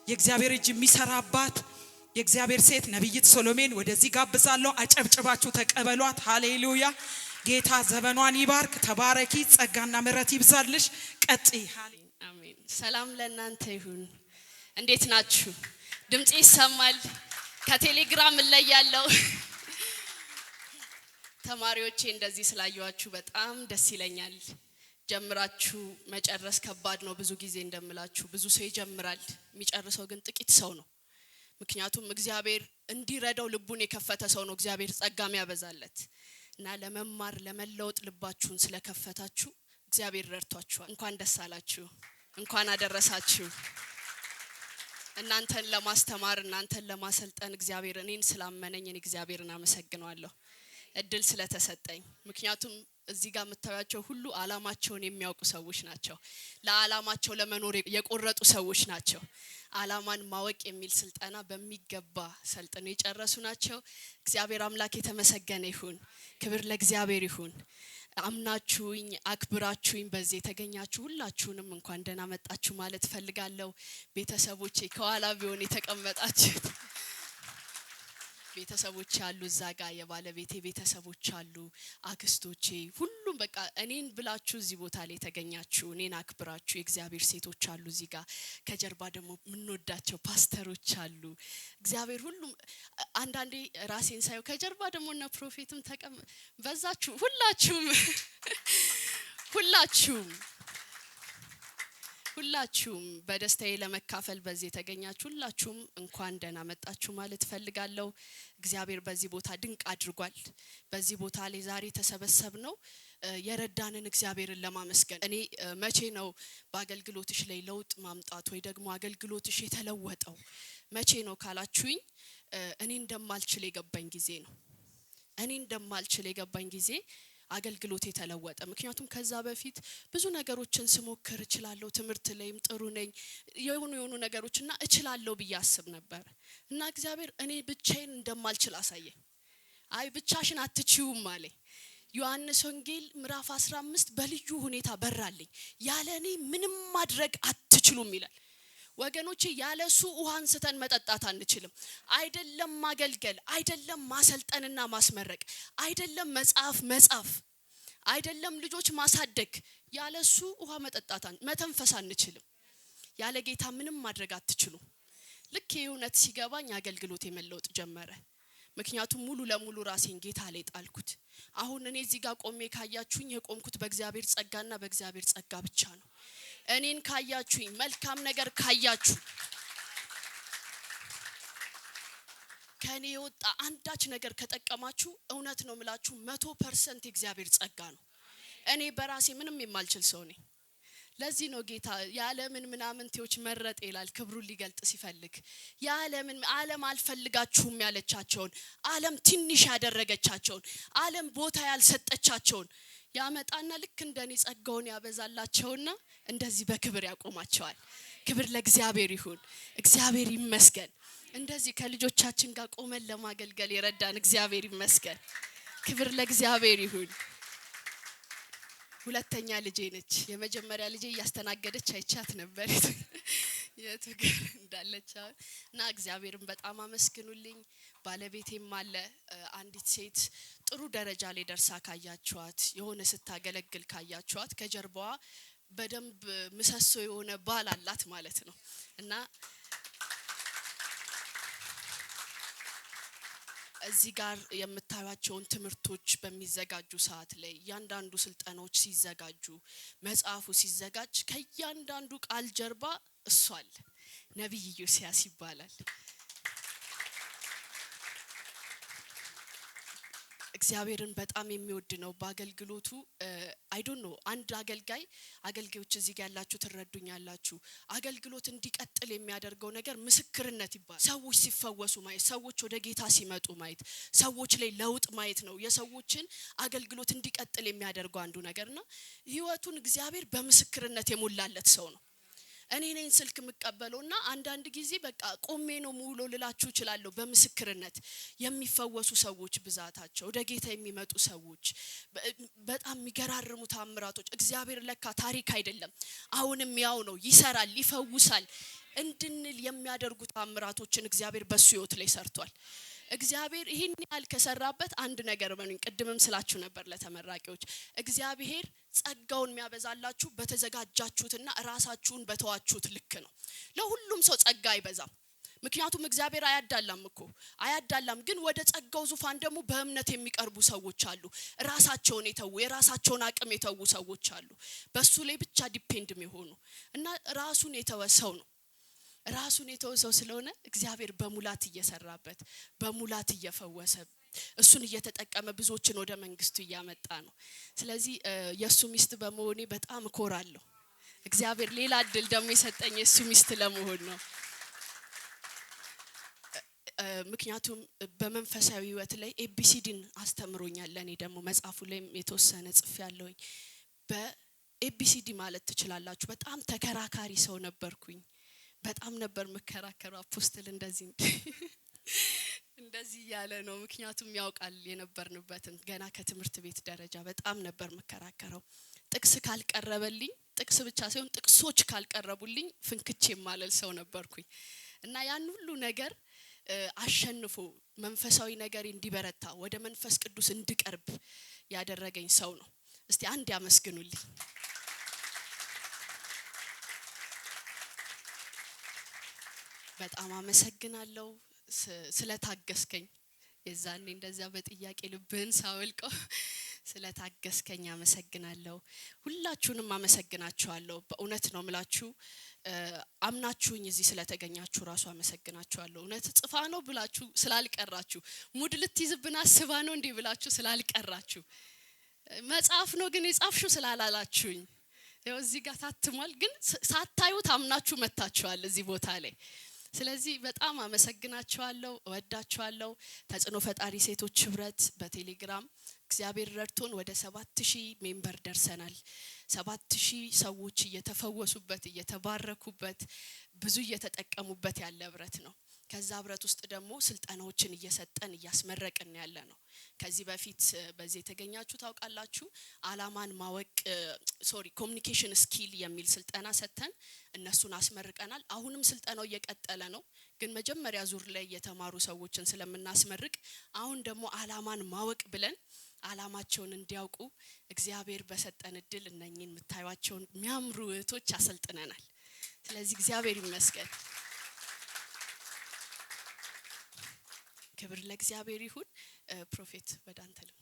የእግዚአብሔር እጅ የሚሰራባት የእግዚአብሔር ሴት ነብይት ሶሎሜን ወደዚህ ጋብዛለሁ። አጨብጭባችሁ ተቀበሏት። ሃሌሉያ። ጌታ ዘመኗን ይባርክ። ተባረኪ። ጸጋና ምሕረት ይብዛልሽ። ቀጥይ። አሜን። ሰላም ለእናንተ ይሁን። እንዴት ናችሁ? ድምጽ ይሰማል? ከቴሌግራም ላይ ያለው ተማሪዎቼ እንደዚህ ስላያችሁ በጣም ደስ ይለኛል። ጀምራችሁ መጨረስ ከባድ ነው። ብዙ ጊዜ እንደምላችሁ ብዙ ሰው ይጀምራል፣ የሚጨርሰው ግን ጥቂት ሰው ነው። ምክንያቱም እግዚአብሔር እንዲረዳው ልቡን የከፈተ ሰው ነው እግዚአብሔር ጸጋም ያበዛለት እና ለመማር ለመለወጥ ልባችሁን ስለከፈታችሁ እግዚአብሔር ረድቷችኋል። እንኳን ደስ አላችሁ፣ እንኳን አደረሳችሁ። እናንተን ለማስተማር እናንተን ለማሰልጠን እግዚአብሔር እኔን ስላመነኝ እግዚአብሔርን አመሰግናለሁ እድል ስለተሰጠኝ። ምክንያቱም እዚህ ጋር መታያቸው ሁሉ ዓላማቸውን የሚያውቁ ሰዎች ናቸው። ለዓላማቸው ለመኖር የቆረጡ ሰዎች ናቸው። ዓላማን ማወቅ የሚል ስልጠና በሚገባ ሰልጥነው የጨረሱ ናቸው። እግዚአብሔር አምላክ የተመሰገነ ይሁን። ክብር ለእግዚአብሔር ይሁን። አምናችሁኝ አክብራችሁኝ በዚህ የተገኛችሁ ሁላችሁንም እንኳን ደህና መጣችሁ ማለት ፈልጋለሁ። ቤተሰቦቼ ከኋላ ቢሆን የተቀመጣችሁት ቤተሰቦች አሉ፣ እዛ ጋር የባለቤቴ ቤተሰቦች አሉ፣ አክስቶቼ፣ ሁሉም በቃ እኔን ብላችሁ እዚህ ቦታ ላይ ተገኛችሁ እኔን አክብራችሁ የእግዚአብሔር ሴቶች አሉ እዚህ ጋር። ከጀርባ ደግሞ ምንወዳቸው ፓስተሮች አሉ። እግዚአብሔር ሁሉም አንዳንዴ ራሴን ሳይው ከጀርባ ደግሞ እና ፕሮፌትም በዛችሁ ሁላችሁም በደስታዬ ለመካፈል በዚህ የተገኛችሁ ሁላችሁም እንኳን ደህና መጣችሁ ማለት ፈልጋለሁ። እግዚአብሔር በዚህ ቦታ ድንቅ አድርጓል። በዚህ ቦታ ላይ ዛሬ ተሰበሰብነው የረዳንን እግዚአብሔርን ለማመስገን። እኔ መቼ ነው በአገልግሎትሽ ላይ ለውጥ ማምጣት ወይ ደግሞ አገልግሎትሽ የተለወጠው መቼ ነው ካላችሁኝ፣ እኔ እንደማልችል የገባኝ ጊዜ አገልግሎት የተለወጠ። ምክንያቱም ከዛ በፊት ብዙ ነገሮችን ስሞክር እችላለሁ፣ ትምህርት ላይም ጥሩ ነኝ፣ የሆኑ ነገሮችና እችላለሁ ብዬ አስብ ነበር እና እግዚአብሔር እኔ ብቻዬን እንደማልችል አሳየኝ። አይ ብቻሽን አትችዩም አለኝ። ዮሐንስ ወንጌል ምዕራፍ 15 በልዩ ሁኔታ በራልኝ። ያለኔ ምንም ማድረግ አትችሉም ይላል። ወገኖቼ ያለሱ ውሃን ስተን መጠጣት አንችልም። አይደለም ማገልገል፣ አይደለም ማሰልጠንና ማስመረቅ፣ አይደለም መጻፍ፣ አይደለም ልጆች ማሳደግ፣ ያለሱ ውሃ መተንፈስ አንችልም። ያለ ጌታ ምንም ማድረግ አትችሉም። ልክ የእውነት ሲገባኝ አገልግሎት የመለወጥ ጀመረ። ምክንያቱም ሙሉ ለሙሉ ራሴን ጌታ ላይ ጣልኩት። አሁን እኔ እዚህ ጋር ቆሜ ካያችሁኝ የቆምኩት በእግዚአብሔር ጸጋና በእግዚአብሔር ጸጋ ብቻ ነው። እኔን ካያችሁኝ መልካም ነገር ካያችሁ ከኔ የወጣ አንዳች ነገር ከጠቀማችሁ እውነት ነው ምላችሁ 100% የእግዚአብሔር ጸጋ ነው። እኔ በራሴ ምንም የማልችል ሰው ነኝ። ለዚህ ነው ጌታ ያለምን ምናምንቴዎች መረጠ ይላል ክብሩን ሊገልጥ ሲፈልግ። ያለምን ዓለም አልፈልጋችሁም ያለቻቸውን፣ ዓለም ትንሽ ያደረገቻቸውን፣ ዓለም ቦታ ያልሰጠቻቸውን ያመጣና ልክ እንደኔ ጸጋውን ያበዛላቸውና እንደዚህ በክብር ያቆማቸዋል። ክብር ለእግዚአብሔር ይሁን። እግዚአብሔር ይመስገን። እንደዚህ ከልጆቻችን ጋር ቆመን ለማገልገል የረዳን እግዚአብሔር ይመስገን። ክብር ለእግዚአብሔር ይሁን። ሁለተኛ ልጄ ነች። የመጀመሪያ ልጄ ያስተናገደች አይቻት ነበር የትግር እንዳለች እና እግዚአብሔርን በጣም አመስግኑልኝ። ባለቤቴም አለ። አንዲት ሴት ጥሩ ደረጃ ላይ ደርሳ ካያችኋት፣ የሆነ ስታገለግል ካያችኋት ከጀርባዋ በደንብ ምሰሶ የሆነ ባል አላት ማለት ነው እና እዚህ ጋር የምታዩዋቸውን ትምህርቶች በሚዘጋጁ ሰዓት ላይ ያንዳንዱ ስልጠናዎች ሲዘጋጁ መጽሐፉ ሲዘጋጅ ከያንዳንዱ ቃል ጀርባ እሱ አለ። ነብይ ዮሲያስ ይባላል። እግዚአብሔርን በጣም የሚወድ ነው። በአገልግሎቱ አይ ዶንት ኖ አንድ አገልጋዮች እዚህ ጋር ያላችሁ ትረዱኛላችሁ። አገልግሎት እንዲቀጥል የሚያደርገው ነገር ምስክርነት ይባላል። ሰዎች ሲፈወሱ ማየት፣ ሰዎች ወደ ጌታ ሲመጡ ማየት፣ ሰዎች ላይ ለውጥ ማየት ነው የሰዎችን አገልግሎት እንዲቀጥል የሚያደርገው አንዱ ነገርና ህይወቱን እግዚአብሔር በምስክርነት የሞላለት ሰው ነው። እኔ ነኝ ስልክ መቀበለውና አንዳንድ ጊዜ በቃ ቆሜ ነው ሙሉ ልላችሁ እችላለሁ በምስክርነት የሚፈወሱ ሰዎች ብዛታቸው ወደ ጌታ የሚመጡ ሰዎች በጣም የሚገራርሙ ተአምራቶች እግዚአብሔር ለካ ታሪክ አይደለም አሁንም ያው ነው ይሰራል ይፈውሳል እንድንል የሚያደርጉ ተአምራቶችን እግዚአብሔር በሱ ህይወት ላይ ሰርቷል እግዚአብሔር ይሄን ያህል ከሰራበት አንድ ነገር በሉኝ ቅድምም ስላችሁ ነበር ለተመራቂዎች እግዚአብሔር ጸጋውን የሚያበዛላችሁ በተዘጋጃችሁትና ራሳችሁን በተዋችሁት ልክ ነው ለሁሉም ሰው ጸጋ አይበዛም ምክንያቱም እግዚአብሔር አያዳላም ግን ወደ ጸጋው ዙፋን ደግሞ በእምነት የሚቀርቡ ሰዎች አሉ ራሳቸውን የተው የራሳቸውን አቅም የተው ሰዎች አሉ በሱ ላይ ብቻ ዲፔንድ የሚሆኑ እና ራሱን የተወሰው ነው ራሱን የተወሰው ስለሆነ እግዚአብሔር በሙላት እየሰራበት በሙላት እየፈወሰ እሱን እየተጠቀመ ብዙዎችን ወደ መንግስቱ እያመጣ ነው ስለዚህ የሱ ሚስት በመሆኔ በጣም እኮራለሁ እግዚአብሔር ሌላ እድል ደግሞ የሰጠኝ የሱ ሚስት ለመሆን ነው ምክንያቱም በመንፈሳዊ ህይወት ላይ ኤቢሲዲን አስተምሮኛል ለኔ ደግሞ መጽሐፉ ላይ የተወሰነ ጽፍ ያለውኝ በኤቢሲዲ ማለት ትችላላችሁ በጣም ተከራካሪ ሰው ነበርኩኝ በጣም ነበር መከራከሩ አፖስቶል እንደዚህ ያለ ነው ምክንያቱም ያውቃል የነበርንበትን ገና ከትምህርት ቤት ደረጃ በጣም ነበር መከራከረው ጥቅስ ካልቀረበልኝ ጥቅስ ብቻ ሳይሆን ጥቅሶች ካልቀረቡልኝ ፍንክቼ ማለል ሰው ነበርኩኝ እና ያን ሁሉ ነገር አሸንፎ መንፈሳዊ ነገር እንዲበረታ ወደ መንፈስ ቅዱስ እንድቀርብ ያደረገኝ ሰው ነው እስቲ አንድ ያመስግኑልኝ በጣም አመሰግናለሁ ስለታገስከኝ የዛኔ እንደዛ በጥያቄ ልብን ሳወልቀው ስለታገስከኝ አመሰግናለሁ ሁላችሁንም አመሰግናችኋለሁ በእውነት ነው ምላችሁ አምናችሁኝ እዚህ ስለተገኛችሁ ራሱ አመሰግናችኋለሁ እውነት ጽፋ ነው ብላችሁ ስላልቀራችሁ ሙድ ልትይዝብና አስባ ነው እንዴ ብላችሁ ስላልቀራችሁ መጽሐፍ ነው ግን የጻፍሽው ስላላላችሁኝ ያው እዚህ ጋር ታትሟል ግን ሳታዩት አምናችሁ መታችኋል እዚህ ቦታ ላይ ስለዚህ በጣም አመሰግናችኋለሁ እወዳችኋለሁ ተጽኖ ፈጣሪ ሴቶች ህብረት በቴሌግራም እግዚአብሔር ረድቶን ወደ 7000 ሜምበር ደርሰናል 7000 ሰዎች እየተፈወሱበት እየተባረኩበት ብዙ እየተጠቀሙበት ያለ ህብረት ነው ከዛ ህብረት ውስጥ ደግሞ ስልጣናዎችን እየሰጠን እያስመረቅን ያለ ነው ከዚህ በፊት በዚህ የተገኛችሁ ታውቃላችሁ አላማን ማወቅ ኮሙኒኬሽን ስኪል የሚል ስልጣና ሰጥተን እነሱን አስመርቀናል አሁንም ስልጣናው እየቀጠለ ነው ግን መጀመሪያ ዙር ላይ የተማሩ ሰዎችን ስለምናስመርቅ አሁን ደግሞ አላማን ማወቅ ብለን አላማቸውን እንዲያውቁ እግዚአብሔር በሰጠን እድል እነኝን ምታዩዋቸውን የሚያምሩ እህቶች አሰልጥነናል ስለዚህ እግዚአብሔር ይመስገን ክብር ለእግዚአብሔር ይሁን ፕሮፌት ወዳንተለም